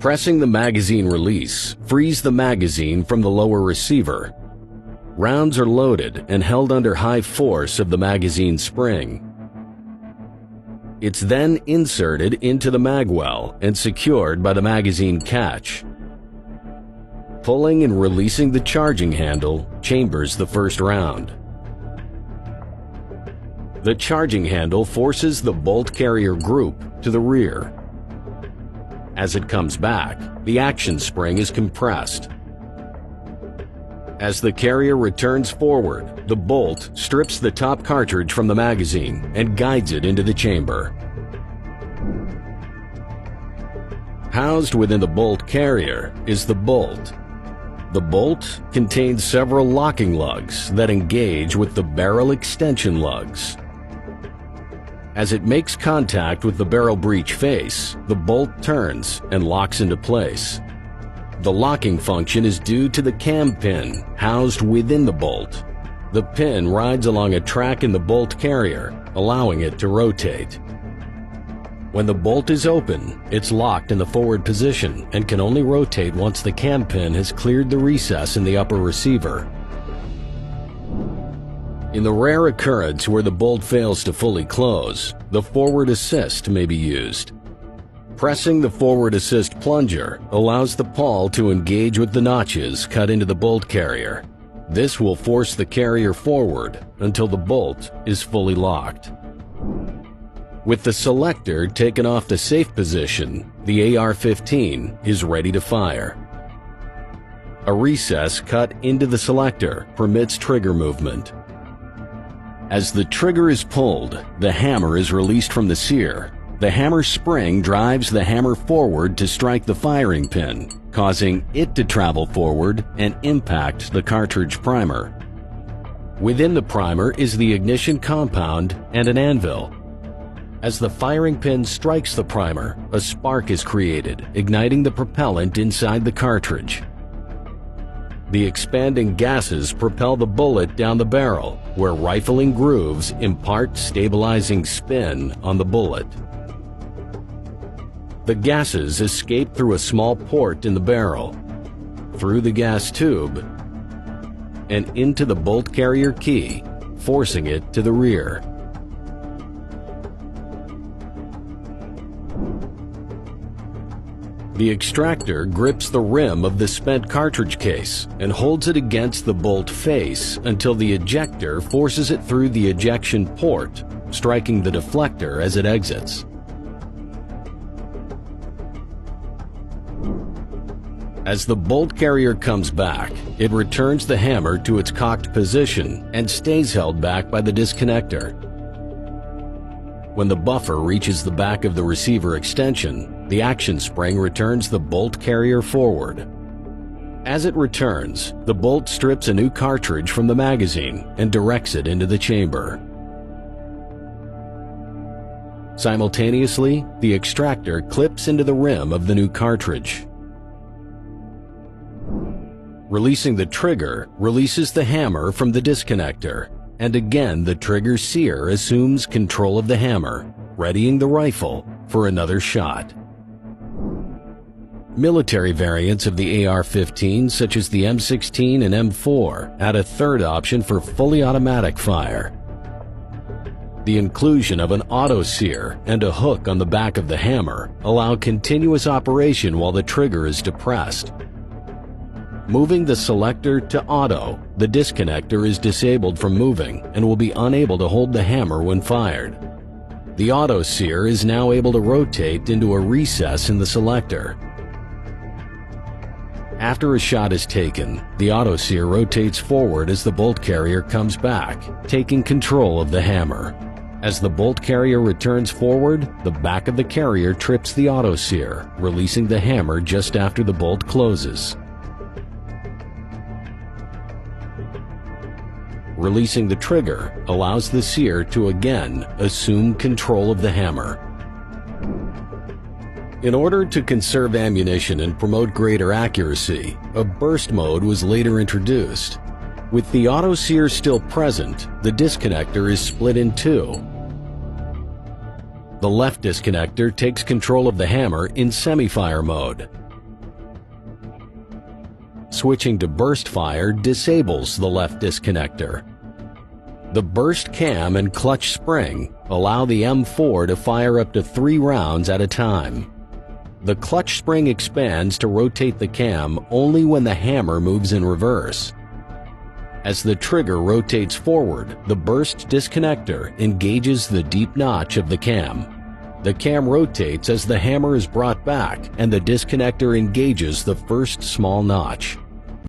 Pressing the magazine release frees the magazine from the lower receiver. Rounds are loaded and held under high force of the magazine spring. It's then inserted into the magwell and secured by the magazine catch. Pulling and releasing the charging handle chambers the first round. The charging handle forces the bolt carrier group to the rear. As it comes back, the action spring is compressed. As the carrier returns forward, the bolt strips the top cartridge from the magazine and guides it into the chamber. Housed within the bolt carrier is the bolt. The bolt contains several locking lugs that engage with the barrel extension lugs. As it makes contact with the barrel breech face, the bolt turns and locks into place. The locking function is due to the cam pin housed within the bolt. The pin rides along a track in the bolt carrier, allowing it to rotate. When the bolt is open, it's locked in the forward position and can only rotate once the cam pin has cleared the recess in the upper receiver. In the rare occurrence where the bolt fails to fully close, the forward assist may be used. Pressing the forward assist plunger allows the pawl to engage with the notches cut into the bolt carrier. This will force the carrier forward until the bolt is fully locked. With the selector taken off the safe position, the AR-15 is ready to fire. A recess cut into the selector permits trigger movement. As the trigger is pulled, the hammer is released from the sear. The hammer spring drives the hammer forward to strike the firing pin, causing it to travel forward and impact the cartridge primer. Within the primer is the ignition compound and an anvil. As the firing pin strikes the primer, a spark is created, igniting the propellant inside the cartridge. The expanding gases propel the bullet down the barrel, where rifling grooves impart stabilizing spin on the bullet. The gases escape through a small port in the barrel, through the gas tube, and into the bolt carrier key, forcing it to the rear. The extractor grips the rim of the spent cartridge case and holds it against the bolt face until the ejector forces it through the ejection port, striking the deflector as it exits. As the bolt carrier comes back, it returns the hammer to its cocked position and stays held back by the disconnector. When the buffer reaches the back of the receiver extension, the action spring returns the bolt carrier forward. As it returns, the bolt strips a new cartridge from the magazine and directs it into the chamber. Simultaneously, the extractor clips into the rim of the new cartridge. Releasing the trigger releases the hammer from the disconnector, and again the trigger sear assumes control of the hammer, readying the rifle for another shot. Military variants of the AR-15, such as the M16 and M4, add a third option for fully automatic fire. The inclusion of an auto sear and a hook on the back of the hammer allow continuous operation while the trigger is depressed. Moving the selector to auto, the disconnector is disabled from moving and will be unable to hold the hammer when fired. The auto sear is now able to rotate into a recess in the selector. After a shot is taken, the auto sear rotates forward as the bolt carrier comes back, taking control of the hammer. As the bolt carrier returns forward, the back of the carrier trips the auto sear, releasing the hammer just after the bolt closes. Releasing the trigger allows the sear to again assume control of the hammer. In order to conserve ammunition and promote greater accuracy, a burst mode was later introduced. With the auto sear still present, the disconnector is split in two. The left disconnector takes control of the hammer in semi-fire mode. Switching to burst fire disables the left disconnector. The burst cam and clutch spring allow the M4 to fire up to 3 rounds at a time. The clutch spring expands to rotate the cam only when the hammer moves in reverse. As the trigger rotates forward, the burst disconnector engages the deep notch of the cam. The cam rotates as the hammer is brought back and the disconnector engages the first small notch.